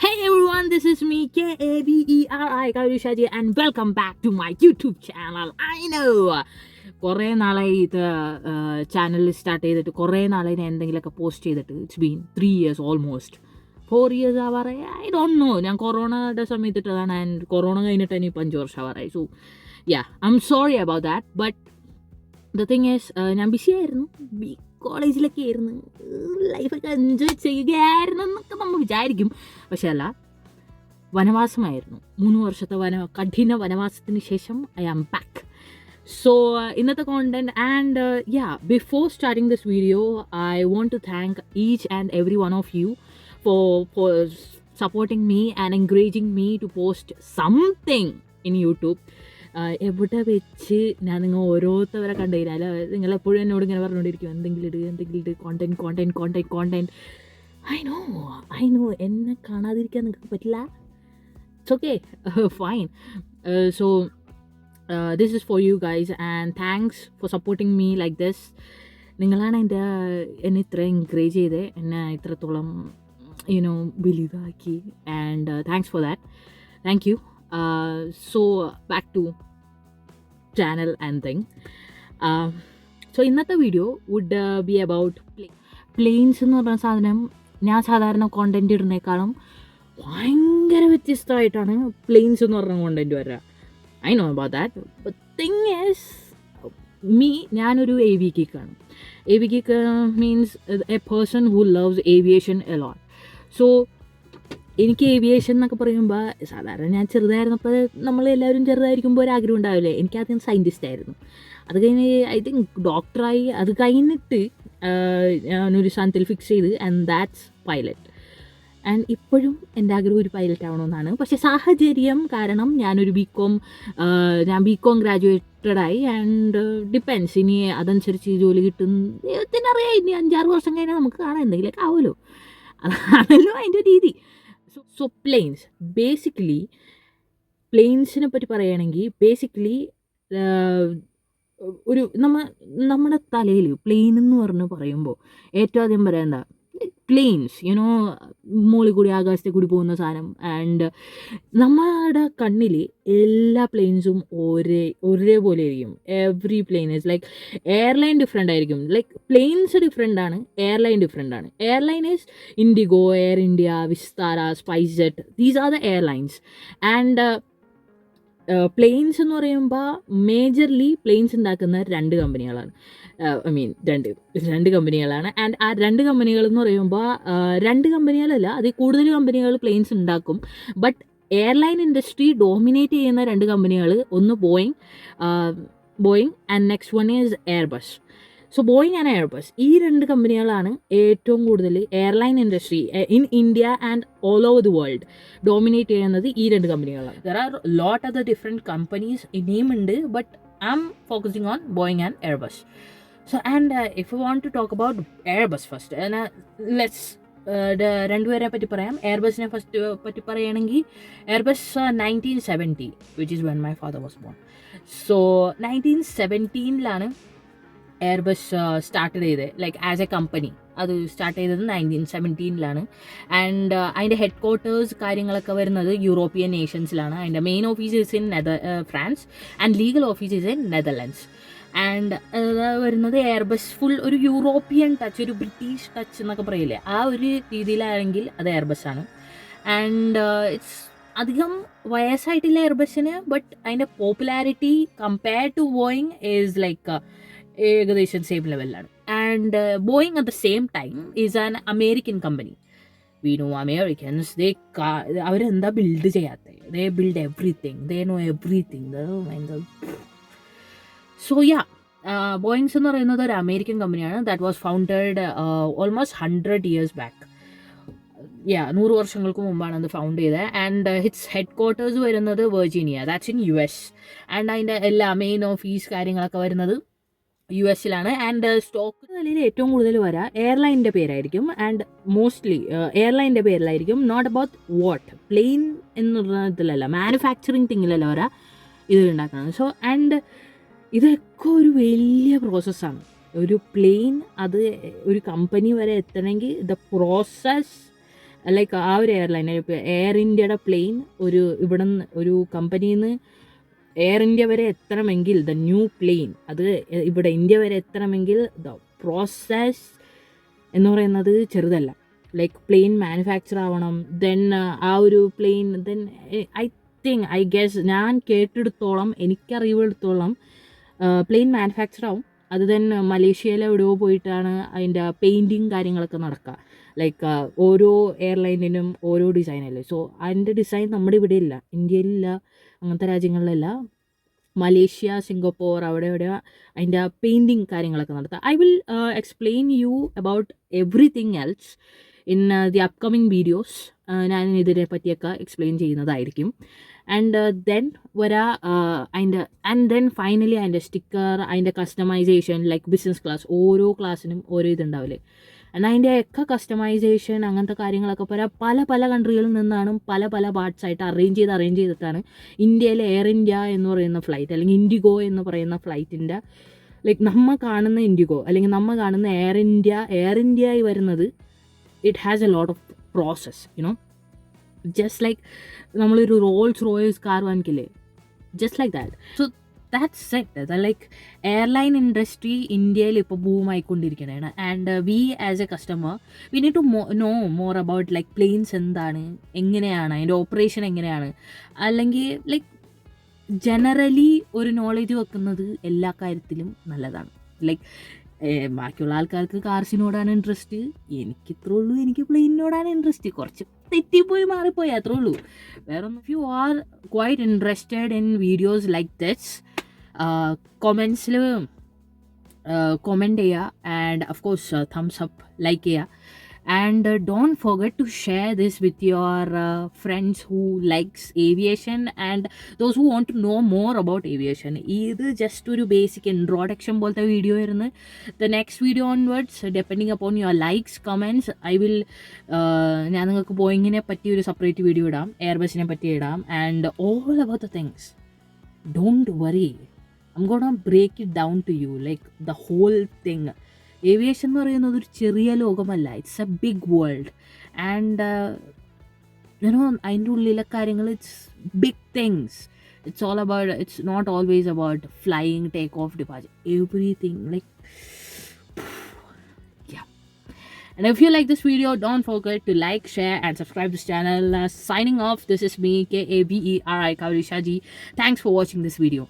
Hey everyone, this is me, Kaveri, Kaveri and welcome back to my YouTube channel. I know കുറേ നാളായി ഇത് channel start ചെയ്തിട്ട് കുറേ നാളായി ഞാൻ എന്തെങ്കിലുമൊക്കെ പോസ്റ്റ് ചെയ്തിട്ട് it's been 3 years almost 4 years ആവാറായി. ഐ ഡോണ്ട് നോ, ഞാൻ കൊറോണയുടെ സമയത്തിട്ടതാണ് ആൻഡ് കൊറോണ കഴിഞ്ഞിട്ട് ഇനിയിപ്പോൾ 5 വർഷം ആവാറായി. So yeah, I'm sorry about that. But the thing is, ഞാൻ ബിസി ആയിരുന്നു, കോളേജിലൊക്കെ ആയിരുന്നു, ലൈഫൊക്കെ എൻജോയ് ചെയ്യുകയായിരുന്നു എന്നൊക്കെ നമ്മൾ വിചാരിക്കും. പക്ഷേ അല്ല, വനവാസമായിരുന്നു. 3 വർഷത്തെ കഠിന വനവാസത്തിന് ശേഷം ഐ ആം ബാക്ക്. So ഇന്നത്തെ content and before starting this video, I want to thank each and every one of you for supporting me and encouraging me to post something in YouTube. എവിടെ വെച്ച് ഞാൻ നിങ്ങൾ ഓരോരുത്തവരെ കണ്ടു കഴിഞ്ഞാൽ നിങ്ങളെപ്പോഴും എന്നോട് ഇങ്ങനെ പറഞ്ഞുകൊണ്ടിരിക്കും, എന്തെങ്കിലും ഇട്, കോണ്ടന്റ്. ഐ നോ എന്നെ കാണാതിരിക്കാൻ നിങ്ങൾക്ക് പറ്റില്ല. It's okay, fine. So this is for you guys and thanks for supporting me like this. നിങ്ങളാണ് എന്നെ ഇത്ര എൻകറേജ് ചെയ്ത് എന്നെ ഇത്രത്തോളം വലുതാക്കി and thanks for that. Thank you. So back to channel and thing. So ഇന്നത്തെ video would be about planes എന്ന് പറഞ്ഞ സാധനം. ഞാൻ സാധാരണ കോണ്ടൻറ്റ് ഇടുന്നേക്കാളും ഭയങ്കര വ്യത്യസ്തമായിട്ടാണ് പ്ലെയിൻസ് എന്ന് പറഞ്ഞ കോണ്ടൻറ്റ് വരിക. I know about that. But thing is, ഞാനൊരു AV geek-ആണ്. AV geek means a person who loves aviation a lot. So എനിക്ക് ഏവിയേഷൻ എന്നൊക്കെ പറയുമ്പോൾ സാധാരണ ഞാൻ ചെറുതായിരുന്നപ്പോൾ നമ്മളെല്ലാവരും ചെറുതായിരിക്കുമ്പോൾ ഒരു ആഗ്രഹം ഉണ്ടാവില്ലേ. എനിക്കാദ്യം സയൻറ്റിസ്റ്റ് ആയിരുന്നു. അത് കഴിഞ്ഞ് ഐ തിങ്ക് ഡോക്ടറായി. അത് കഴിഞ്ഞിട്ട് ഞാനൊരു സാധനത്തിൽ ഫിക്സ് ചെയ്ത് ആൻഡ് ദാറ്റ്സ് പൈലറ്റ്. ആൻഡ് ഇപ്പോഴും എൻ്റെ ആഗ്രഹം ഒരു പൈലറ്റ് ആവണമെന്നാണ്. പക്ഷേ സാഹചര്യം കാരണം ഞാനൊരു ഞാൻ ബികോം ഗ്രാജുവേറ്റഡായി ആൻഡ് ഡിപ്പെൻസ്. ഇനി അതനുസരിച്ച് ജോലി കിട്ടും ദൈവത്തിനറിയാം. ഇനി 5-6 വർഷം കഴിഞ്ഞാൽ നമുക്ക് കാണാം, എന്തെങ്കിലുമൊക്കെ ആവുമല്ലോ. അതാണല്ലോ അതിൻ്റെ രീതി. സോ പ്ലെയിൻസ്, ബേസിക്കലി പ്ലെയിൻസിനെ പറ്റി പറയുകയാണെങ്കിൽ ബേസിക്കലി ഒരു നമ്മുടെ തലയിൽ പ്ലെയിൻ എന്ന് പറഞ്ഞ് പറയുമ്പോൾ ഏറ്റവും ആദ്യം പറയാൻ എന്താ, പ്ലെയിൻസ് മുകളിൽ കൂടി ആകാശത്തെ കൂടി പോകുന്ന സാധനം. ആൻഡ് നമ്മുടെ കണ്ണിൽ എല്ലാ പ്ലെയിൻസും ഒരേപോലെ ആയിരിക്കും. Every plane is like airline different ആയിരിക്കും. ലൈക്ക് പ്ലെയിൻസ് ഡിഫറെൻ്റ് ആണ്, എയർലൈൻ ഡിഫറെൻ്റ് ആണ്. Airline is IndiGo, Air India, Vistara, SpiceJet. These are the airlines. And planes എന്ന് പറയുമ്പോൾ മേജർലി പ്ലെയിൻസ് ഉണ്ടാക്കുന്ന 2 കമ്പനികളാണ്. രണ്ട് കമ്പനികളാണ്. ആൻഡ് ആ 2 കമ്പനികൾ എന്ന് പറയുമ്പോൾ 2 കമ്പനികളല്ല, അതിൽ കൂടുതൽ കമ്പനികൾ പ്ലെയിൻസ് ഉണ്ടാക്കും. ബട്ട് എയർലൈൻ ഇൻഡസ്ട്രി ഡോമിനേറ്റ് ചെയ്യുന്ന 2 കമ്പനികൾ, ഒന്ന് Boeing and next one is Airbus. So Boeing and Airbus, ഈ 2 കമ്പനികളാണ് ഏറ്റവും കൂടുതൽ airline industry in India and all over the world dominate ചെയ്യുന്നത് ഈ 2 കമ്പനികളാണ്. There are lot of the different companies name ഉണ്ട്, but I am focusing on Boeing and Airbus. So and if you want to talk about Airbus first, let's രണ്ടുപേരെ പറ്റി പറയാം. എയർബസിനെ first പറ്റി പറയുകയാണെങ്കിൽ Airbus 1970, which is when my father was born. So 1917 Airbus start ചെയ്തത്, like as A company. അത് start ചെയ്തത് 1917 and അതിൻ്റെ head quarters കാര്യങ്ങളൊക്കെ വരുന്നത് യൂറോപ്യൻ നേഷൻസിലാണ്. അതിൻ്റെ main officers in France and legal officers in Netherlands. And വരുന്നത് എയർബസ് ഫുൾ ഒരു European touch, ഒരു ബ്രിട്ടീഷ് ടച്ച് എന്നൊക്കെ പറയില്ലേ, ആ ഒരു രീതിയിലാണെങ്കിൽ അത് എയർബസ് ആണ്. ആൻഡ് ഇറ്റ്സ് അധികം വയസ്സായിട്ടില്ല എയർബസിന്, ബട്ട് അതിൻ്റെ popularity compared to Boeing is like ഏകദേശം സെയിം ലെവലിലാണ്. And Boeing at the same time is an American കമ്പനി. വി നോ അമേരിക്കൻസ്, അവരെന്താ ബിൽഡ് ചെയ്യാത്തത്? They build everything, they know everything. So Boeings എന്ന് പറയുന്നത് ഒരു അമേരിക്കൻ കമ്പനിയാണ്. That was founded almost 100 years back. 100 വർഷങ്ങൾക്ക് മുമ്പാണ് അത് ഫൗണ്ട് ചെയ്തത്. ആൻഡ് ഹിറ്റ്സ് ഹെഡ് ക്വാർട്ടേഴ്സ് വരുന്നത് Virginia, that's in US. And അതിൻ്റെ എല്ലാ മെയിൻ ഓഫീസ് കാര്യങ്ങളൊക്കെ വരുന്നത് US-ലാണ്. ആൻഡ് സ്റ്റോക്ക് നിലയിൽ ഏറ്റവും കൂടുതൽ വരിക എയർലൈനിൻ്റെ പേരായിരിക്കും. ആൻഡ് മോസ്റ്റ്ലി എയർലൈനിൻ്റെ പേരിലായിരിക്കും. നോട്ട് അബൌട്ട് വാട്ട് പ്ലെയിൻ എന്നുള്ളതിലല്ല, മാനുഫാക്ചറിങ് തിങ്ങിലല്ല വരാ ഇത് ഉണ്ടാക്കുന്നത്. സോ ആൻഡ് ഇതൊക്കെ ഒരു വലിയ പ്രോസസ്സാണ്. ഒരു പ്ലെയിൻ അത് ഒരു കമ്പനി വരെ എത്തണമെങ്കിൽ ദ പ്രോസസ് ലൈക്ക് ആ ഒരു എയർലൈൻ ഇപ്പോൾ എയർ ഇന്ത്യയുടെ പ്ലെയിൻ ഇവിടെ നിന്ന് ഒരു കമ്പനിയിൽ നിന്ന് എയർ ഇന്ത്യ വരെ എത്തണമെങ്കിൽ ദ ന്യൂ പ്ലെയിൻ അത് ഇവിടെ ഇന്ത്യ വരെ എത്തണമെങ്കിൽ ദ പ്രോസസ് എന്ന് പറയുന്നത് ചെറുതല്ല. ലൈക്ക് പ്ലെയിൻ മാനുഫാക്ചർ ആവണം, ദെൻ ആ ഒരു പ്ലെയിൻ ദെൻ ഐ ഗെസ് ഞാൻ കേട്ടെടുത്തോളം എനിക്കറിവെടുത്തോളം പ്ലെയിൻ മാനുഫാക്ചർ ആവും. അത് തന്നെ മലേഷ്യയിലെ എവിടെയോ പോയിട്ടാണ് അതിൻ്റെ പെയിൻറ്റിങ് കാര്യങ്ങളൊക്കെ നടക്കുക. ലൈക്ക് ഓരോ എയർലൈനിനും ഓരോ ഡിസൈനല്ലേ. സോ അതിൻ്റെ ഡിസൈൻ നമ്മുടെ ഇവിടെ ഇല്ല, ഇന്ത്യയിലില്ല, അങ്ങനത്തെ രാജ്യങ്ങളിലല്ല. മലേഷ്യ, സിംഗപ്പൂർ അവിടെ അതിൻ്റെ പെയിൻറ്റിങ് കാര്യങ്ങളൊക്കെ നടത്തുക. I will explain you about everything else in the upcoming videos. ഞാൻ ഇതിനെ പറ്റിയൊക്കെ എക്സ്പ്ലെയിൻ ചെയ്യുന്നതായിരിക്കും. ആൻഡ് ദെൻ ദെൻ ഫൈനലി അതിൻ്റെ സ്റ്റിക്കർ, അതിൻ്റെ കസ്റ്റമൈസേഷൻ, ലൈക്ക് ബിസിനസ് ക്ലാസ്, ഓരോ ക്ലാസ്സിനും ഓരോ ഇതുണ്ടാവില്ലേ. എന്നാൽ അതിൻ്റെയൊക്കെ കസ്റ്റമൈസേഷൻ അങ്ങനത്തെ കാര്യങ്ങളൊക്കെ പല കൺട്രികളിൽ നിന്നാണ് പല പാർട്സായിട്ട് അറേഞ്ച് ചെയ്തിട്ടാണ് ഇന്ത്യയിലെ എയർ ഇന്ത്യ എന്ന് പറയുന്ന ഫ്ലൈറ്റ് അല്ലെങ്കിൽ ഇൻഡിഗോ എന്ന് പറയുന്ന ഫ്ലൈറ്റിൻ്റെ ലൈക്ക് നമ്മൾ കാണുന്ന ഇൻഡിഗോ അല്ലെങ്കിൽ നമ്മൾ കാണുന്ന എയർ ഇന്ത്യയായി വരുന്നത്. It has a lot of process, you know. Just like നമ്മളൊരു റോൾസ് റോയ്സ് കാർ വാങ്ങിക്കില്ലേ, just like that. So that's set. Like airline industry ഇന്ത്യയിൽ ഇപ്പോൾ ബൂമായിക്കൊണ്ടിരിക്കുകയാണ്. And we as a customer we need to know more about like planes എന്താണ്, എങ്ങനെയാണ് അതിൻ്റെ operation എങ്ങനെയാണ്, അല്ലെങ്കിൽ ലൈക്ക് ജനറലി ഒരു നോളേജ് വെക്കുന്നത് എല്ലാ കാര്യത്തിലും നല്ലതാണ്. ലൈക്ക് ബാക്കിയുള്ള ആൾക്കാർക്ക് കാർസിനോടാണ് ഇൻട്രസ്റ്റ്, എനിക്കിത്രേ ഉള്ളൂ, എനിക്ക് പ്ലെയിനിനോടാണ് ഇൻട്രസ്റ്റ്. കുറച്ച് തെറ്റിപ്പോയി മാറിപ്പോയി, അത്രേ ഉള്ളൂ, വേറൊന്നും. If you are quite interested in videos like this, കൊമെൻറ്റ്സിൽ കൊമെൻറ്റ് ചെയ്യുക. And of course thumbs up, like ചെയ്യുക. And don't forget to share this with your friends who likes aviation and those who want to know more about aviation. ഇത് just ഒരു basic introduction പോലത്തെ video ആയിരുന്നു. The next video onwards depending upon your likes comments I will ഞാൻ നിങ്ങൾക്ക് ബോയിങ്ങിനെ പറ്റി ഒരു separate video ഇടാം, എയർബസിനെ പറ്റി ഇടാം. And all about the things, don't worry, I'm gonna break it down to you, like the whole thing. Aviation എന്ന് പറയുന്നത് ഒരു ചെറിയ ലോകമല്ല, it's a big world. And you know അതിൻ്റെ ഉള്ളിലെ കാര്യങ്ങൾ, it's big things. It's all about, it's not always about flying, take off, departure, everything. Like yeah. And if you like this video, don't forget to like, share and subscribe this channel. Signing off, this is me, Kaberi Kaveri Shaji. Thanks for watching this video.